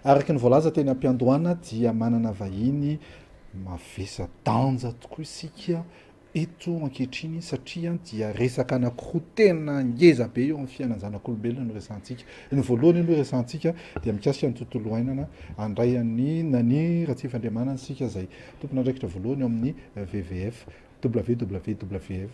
araky ny voalaza teny am-piandohana dia manana vahiny mavesa danja tokoa isika eto ankehitriny satria dia resaka anankiroa tena ngeza be eo amin'ny fiainana zanak'olombelona no resantsika. Ny voalohany aloha resantsika dia mikasika ny tontolo iainana andray any nany Ratsifandriamanana sika izay tompona andraikitra voalohany eo amin'ny WWF WWF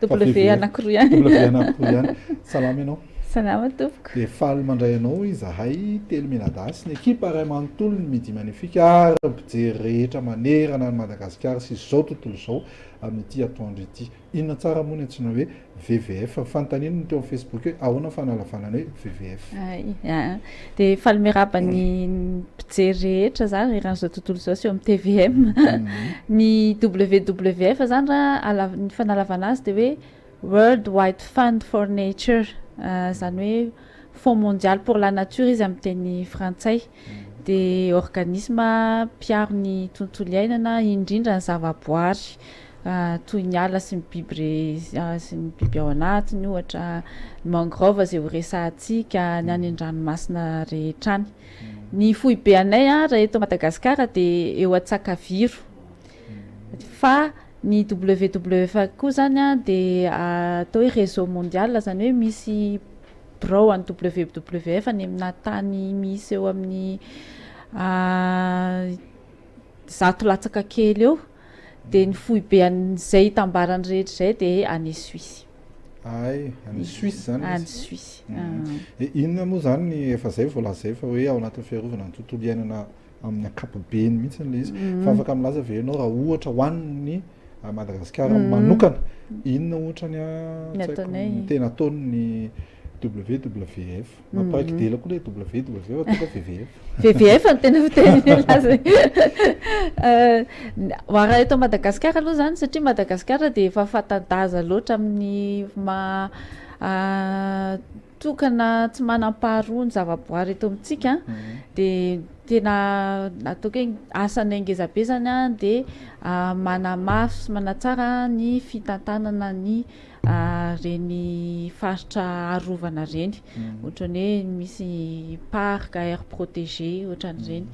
W anankiroa ihany. Salama ianao. Salama tompoko. Dia faly mandray anao izahay telo menadasy ny ekipa ray manontolo ny midi magnifique ary mpijery rehetra manerana ny Madagasikara sy izao tontolo izao amin'ity atoandro ity. Inona tsara moa ny antsoina hoe WWF? Fanontaniana ny teo amin'ny Facebook hoe ahoana fanalafanana hoe WWF? Dia faly miaraba ny mpijery rehetra zany rahan'izao tontolo izao sy eo amin'ny TVM. Ny WWF zany raha ny fanalavana azy dia hoe World Wide Fund for Nature. Zany hoe Fonds mondial pour la nature izy amin'ny teny frantsay. Dia organisme mpiaro ny tontolo iainana indrindra ny zavaboary toy ny ala sy ny biby ao anatiny, ohatra ny mangrove izay ho resantsika, ny any an-dranomasina rehetra any. Ny foibe anay raha eto Madagasikara dia eo Antsakaviro. Fa ny WWF koa zany dia atao hoe réseau mondial, zany hoe misy birao any WWF any amina tany misy eo amin'ny 100 latsaka kely eo. Dia ny foibe an'izay tambarany rehetra izay dia any Suisse. Any Suisse zany. Any Suisse. Inona moa zany ny efa zay voalazay fa hoe ao anatin'ny fiarovana ny tontolo iainana amin'ny ankapobeny mihitsy ilay izy. Fa afaka milaza ve ianao raha ohatra hoan'ny Madagasikara manokana inona ohatra ny tena ataony WWF? Mamparakidela koa ilay WWF tonga WWF. WWF no tena fiteny laza. Raha eto Madagasikara aloha zany satria Madagasikara dia efa fatan-daza loatra amin'ny tokana tsy manam-paharoa ny zavaboary eto amintsika. Dia tena ataoko hoe asanay ngeza be zany dia manamafy sy manatsara ny fitantanana ny reny faritra arovana reny, ohatra ny hoe misy parc air protégé ohatran'ireny.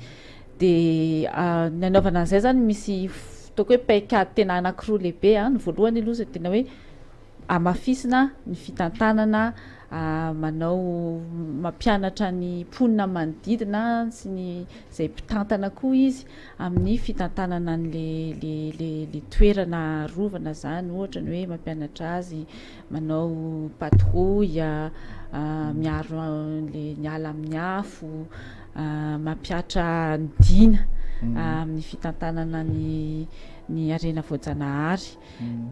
Dia ny anaovana an'izay zany misy ataoko hoe paikady tena anankiroa lehibe. Ny voalohany aloha tena hoe amafisina ny fitantanana, mampianatra ny mponina manodidina sy ny izay mpitantana koa izy amin'ny fitantanana le toerana rovana zany, ohatra ny hoe mampianatra azy manao patrouille, miaro ny ala amin'ny afo, mampiatra ny dina amin'ny fitantanana ny arena voajanahary.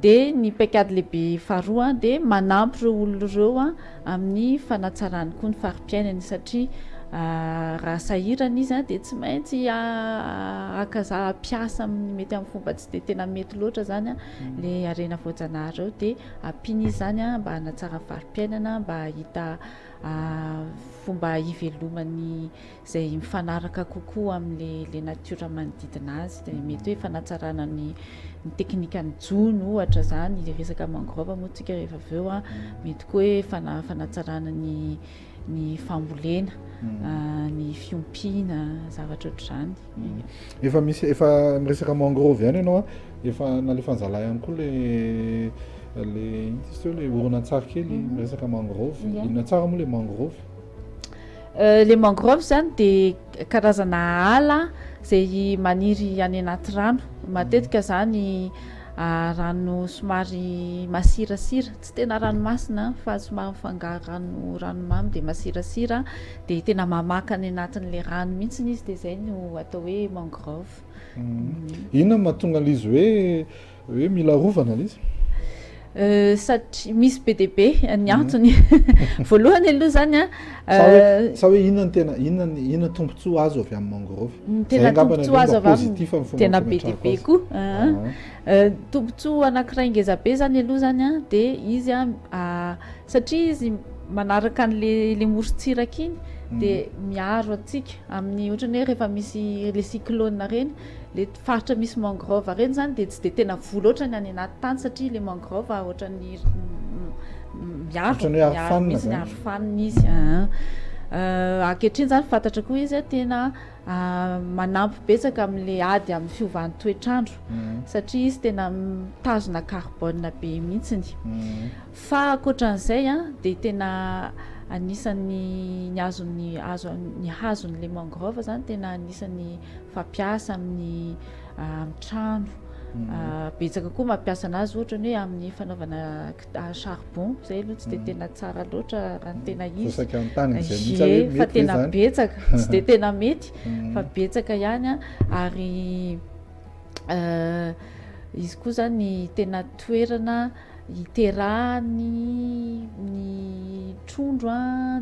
Dia ny paikady lehibe faharoa dia manampy ireo olona ireo amin'ny fanatsarany koa ny farim-piainany satria raha sahirana izy dia tsy maintsy akaza piasa mety amin'ny fomba tsy dia tena mety loatra zany le arena voajanahary eo. Dia ampiany izy zany mba hanatsara farim-piainana, mba hahita fomba hivelomany izay mifanaraka kokoa amin'le natiora manodidina azy. Dia mety hoe fanatsarana ny teknika ny jono ohatra zany, resaka mangrove moa tsika rehefa avy eo, mety koa hoe fanatsarana ny fambolena, ny fiompiana, zavatra ohatr'izany. Efa miresaka mangrove ihany ianao efa nalefanjala ihany koa le oronan-tsary kely miresaka mangrove. Inona tsara moa le mangrove? Le mangrove zany dia karazana ala izay maniry any anaty rano. Matetika zany rano somary masirasira, tsy tena ranomasina fa somary mifangaro ranomamy dia masirasira, dia tena mamaka any anatin'le rano mihitsy izy. Dia izay no atao hoe mangrove. Inona mahatonga an'izy hoe mila rovana izy? Satria misy be dia be ny antony. Voalohany aloha zany sa hoe inona tombontsoa azo avy amin'ny mangrove? Tena tombontsoa azo avy amin'ny tena be dia be koa. Tombontsoa anankiray ngeza be zany aloha zany dia izy satria izy manaraka an'le morontsiraka iny dia miaro antsika amin'ny ohatra ny hoe rehefa misy le cyclone reny, le faritra misy mangrove reny zany dia tsy dia tena vola ohatra ny any anaty tany satria le mangrove ohatra ny miaro misy ny arofanina izy. ankehitriny zany fantatra koa izy tena manampy betsaka amin'le ady amin'ny fiovan'ny toetrandro satria izy tena mitazona carbone be mihitsiny fa ankoatran'izay dia tena anisan'ny ny hazon'le mangrove zany tena anisan'ny fampiasa amin'ny trano betsaka koa mampiasa anazy ohatra ny hoe amin'ny fanaovana charbon zay aloha tsy dia tena tsara loatra raha ny tena izy fa tena betsaka tsy dia tena mety fa betsaka ihany ary izy koa zany tena toerana iterahany ny trondro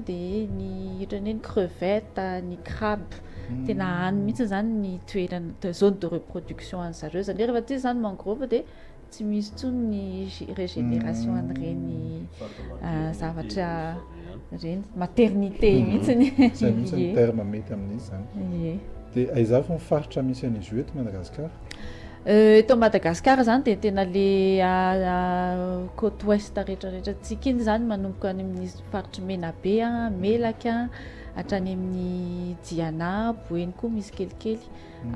dia ny ohatrany hoe ny crevette ny crabe tena hany mihitsy zany ny toerana zone de reproduction an'zareo zany rehefa tsy zany mangrove dia tsy misy tsony ny régénération an'ireny zavatra reny maternité mihitsiny zay mihitsy ny terme mety amin'izy zany dia aiza fo mifaritra misy an'izy io eto Madagasikara eto Madagasikara zany dia tena le côte ouest rehetrarehetra tsika iny zany manomboka any amin'ny faritry Menabe Melaka hatrany amin'ny Diana Boeny koa misy kelikely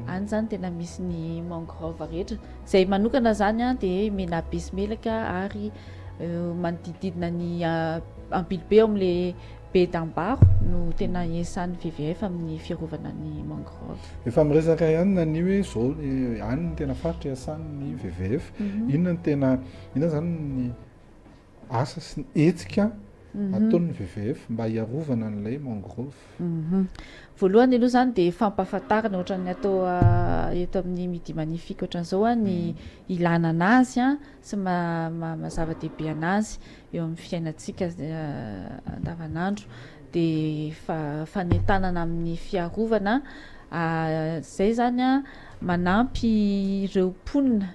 any zany tena misy ny mangrove rehetra zay manokana zany dia Menabe sy Melaka ary manodididina ny Ambilobe eo amin'le be d'Ambaro no tena iesan'ny WWF amin'ny fiarovana ny mangrove. Efa miresaka ihany na ny hoe zao any ny tena faritra iasan'ny WWF inona zany ny asa sy ny hetsika ataon'ny WWF mba hiarovana an'ilay mangrove. Voalohany aloha zany dia fampahafantarana ohatran'ny atao eto amin'ny Midi Magnifique ohatran'izao ny ilana anazy sy mazava-dehibe anazy eo amin'ny fiainantsika andavanandro dia fanentanana amin'ny fiarovana zay zany manampy ireo mponina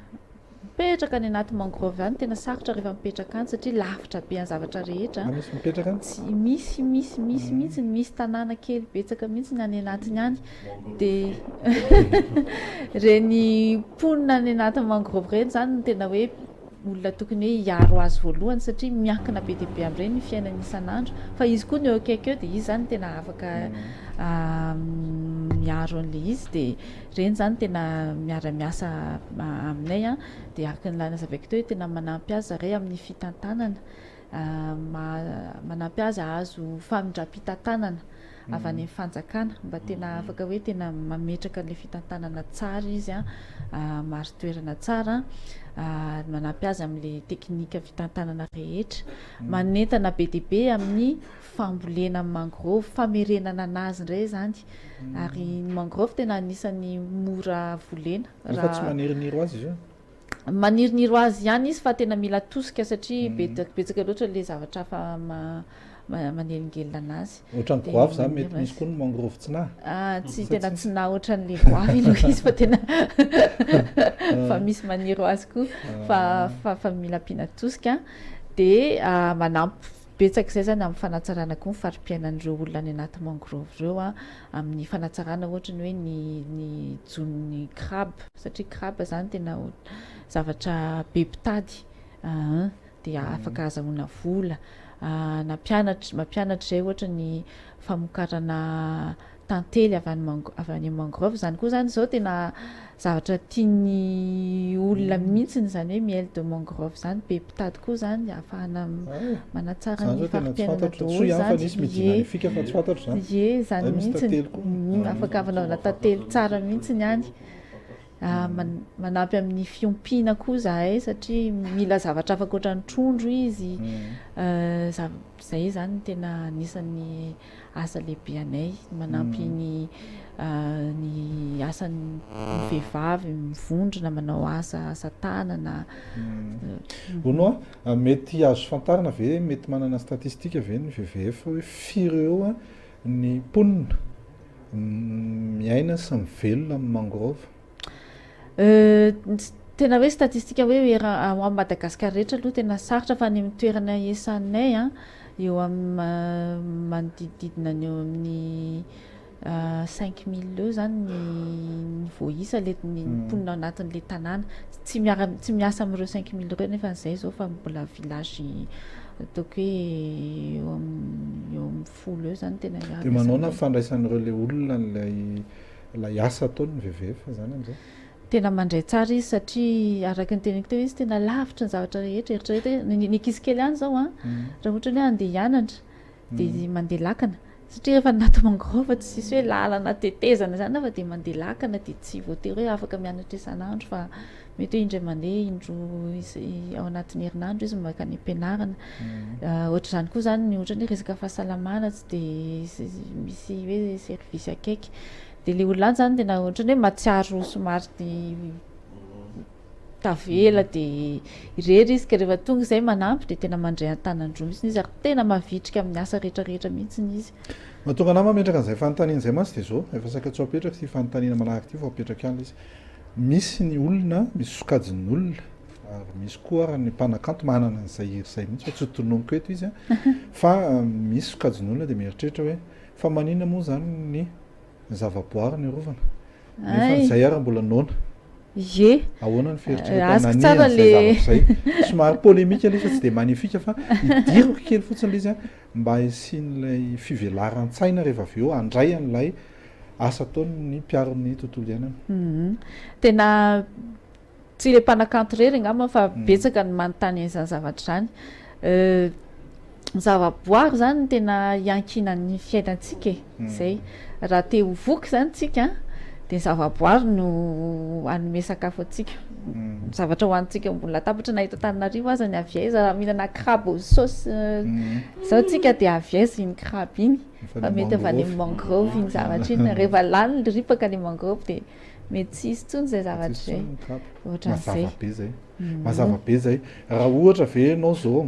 mipetraka any anaty mangrove zany tena sarotra rehefa mipetraka any satria lavitra be ny zavatra rehetra misy mipetraka any tsy misy mihitsy misy tanàna kely betsaka mihitsy any anatiny any dia reny mponina any anaty mangrove reny zany tena hoe olona tokony hoe hiaro azy voalohany satria miankina be dia be amin'ireny ny fiainana isan'andro fa izy koa ny eo akaiky eo dia izy zany tena afaka miaro an'le izy dia reny zany tena miara-miasa aminay dia araka ny lana zavaiko teo hoe tena manampy azy zareo amin'ny fitantanana manampy azy ahazo famindram-pitantanana avy any amin'ny fanjakana mba tena afaka hoe tena mametraka an'ilay fitantanana tsara izy maro toerana tsara manampy azy amin'ilay teknika fitantanana rehetra manentana be dia be amin'ny fambolena amin'ny mangrove famerenana anazy indray zany ary ny mangrove tena anisan'ny mora volena fa tsy maniriniro azy izy io maniriniro azy ihany izy fa tena mila tosika satria betsaka loatra le zavatra fa manelingelina anazy ohatran'ny goavy zany mety misy koa ny mangrove tsinahy tsy tena tsinahy ohatran'le goavy aloha izy fa tena fa misy maniro azy koa fa mila ampiana tosika dia manampy betsaka izay zany amin'ny fanatsarana koa ny fari-piainan'ireo olona any anaty mangrove ireo amin'ny fanatsarana ohatra ny hoe ny jon'ny crabe satria crabe zany tena zavatra be mpitady dia afaka azahoana vola mampianatra izay ohatra ny famokarana tantely avy any mangrove zany koa zany zao tena zavatra tiany olona mihitsiny zany hoe miel de mangrove zany be mpitady koa zany ahafahana manatsara ny fari-piainana daholo zany zany mihitsiny afaka avanaovana tantely tsara mihitsiny any manampy amin'ny fiompiana koa zahay satria mila zavatra afaka ohatran'ny trondro izy zay zany tena anisan'ny asa lehibe anay manampy ny asan'ny vehivavy mivondrona manao asa tanana ono mety azo fantarina ve mety manana statistika ve ny WWF hoe firy eo ny mponina miaina sy mivelona amin'ny mangrove tena hoe statistika hoe amin'ny Madagasikara rehetra aloha tena sarotra fa any amin'ny toerana iesanay eo amin'ny manodididina ny eo amin'ny 5000 eo zany ny voaisa ny mponina ao anatin'le tanàna tsy miasa amin'ireo 5000 ireo nefa n'izay zao fa mbola village ataoko hoe eo amin'ny folo eo zany tena de manao na fandraisan'ireo le olona lay asa ataony vevefa zany am'izay tena mandray tsara izy satria araka ny teniko teo izy tena lavitra ny zavatra rehetra eritrrehetra ny ankizy kely ihany zao a raha ohatra ny hoe andeha hianatra de mandeha lakana satria rehefa nato mangrova tsy sisy hoe lalana tetezana zany fa de mandeha lakana de tsy voatery hoe afaka mianatra isan'andro fa mety hoe indray mandeha ao anatin'ny herinandro izy makany am-pianarana ohatra zany koa zany ny ohatra ny resaka fahasalamana tsy de misy hoe service akaiky de le olona any zany tena ohatra ny hoe matsiaro somary ny tavela de irery izy ka rehefa tonga izay manampy de tena mandray an-tanandroa mihitsy izy ary tena mavitrika amin'ny asa rehetrarehetra mihitsy izy mahatonga ana mametraka an'izay fanontaniana izay mantsy de zao efa saika-tsy apetraka ty fanontaniana manahaka ty vao apetraka ihany izy misy ny olona misy sokajin'ny olona ary misy koa ary ny mpanakanto manana an'izay herisay mihitsy fa tsy hotonomiko eto izy a fa misy sokajin'ny olona de mieritreritra hoe fa manina moa zany ny zavaboary ny rovana nefa izay ary mbola nona ye ahoana ny fieritreretanan'izay somary polémika ilay fa tsy de magnifika fa idiriko kely fotsiny le izy a mba isian'ilay fivelaran-tsaina rehefa avy eo andray an'ilay asa ataony ny mpiaron'ny tontolo iainana tena tsy le mpanakanto rery angamba fa betsaka ny manontany an'izany zavatra zany zavaboary zany tena iankinan'ny fiainantsika zay raha te ho voky zany tsika de zavaboary no anome sakafo atsika zavatra hoanitsika ambony latabatra na eto Antananarivo aza ny aviaiza raha mihinana crabe aux sauce zao tsika de aviaiza iny crabe iny fa mety avy any mangrove iny zavatra iny rehefa lany ripaka le mangrove de mety tsy izy tsony zay zavatra zay mazava be zay mazava be zay raha ohatra ve anao zao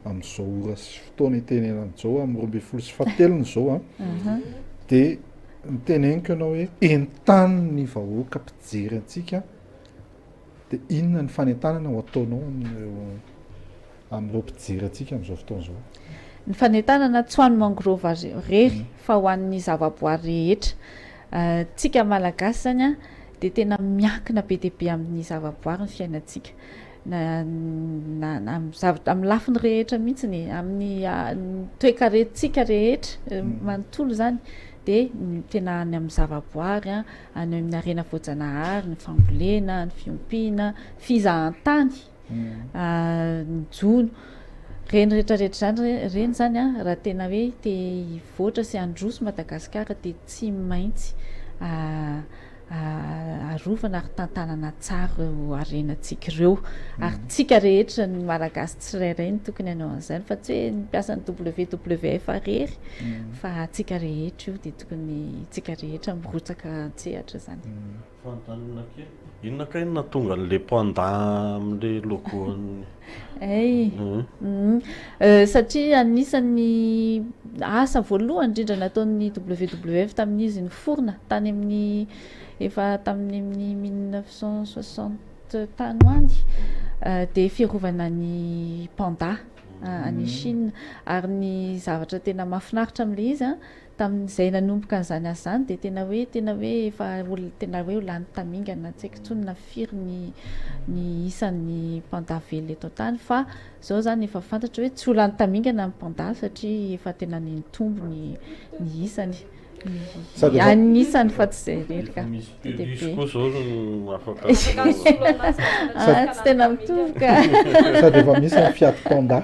am'izao ora sy fotoana itenena am'izao amin'ny 12 zao a de miteneniko ianao hoe entany ny vahoaka mpijery antsika de inona ny fanentanana ho ataonao amin'ireo mpijery antsika am'izao fotoana zao ny fanentanana tsy ho an'ny mangrova rery fa ho an'ny zavaboary rehetra tsika malagasy zany a de tena miankina be de be amin'ny zavaboary ny fiainantsika amin'ny lafiny rehetra mihitsy amin'ny toe-karentsika rehetra manontolo zany de tena any amin'ny zavaboary any amin'ny arena voajanahary ny fambolena ny fiompiana fizahantany ny jono reny rehetrarehetra zany reny zany a raha tena hoe te hivoatra sy androso Madagasikara de tsy maintsy arovana ary tantanana tsara eo arenantsika ireo ary tsika rehetra ny malagasy tsirairay ny tokony hanao an'izany fa tsy hoe nipiasa ny WWF rery fa tsika rehetra io de tokony tsika rehetra mirotsaka antsehatra zany fantanina kely inona ka inona tonga n'le panda amin'le logoany satria anisan'ny asa voalohany indrindra nataon'ny WWF tamin'izy ny forona tany amin'ny efa tamin'ny 1960 tany hoany de fiarovana ny panda any Chine ary ny zavatra tena mahafinaritra amin'le izy tamin'izay nanomboka an'izany asa zany de tena hoe efa tena hoe lany tamingana tsy haiko tsony nafiry ny isan'ny panda vely eto an-tany fa zao zany efa fantatra hoe tsy ho lany tamingana amin'ny panda satria efa tena nitombo ny isany anisany fa tsy zay rery ka misy koa zao afaka tsy tena mitovy ka sady efa misy ny fiato panda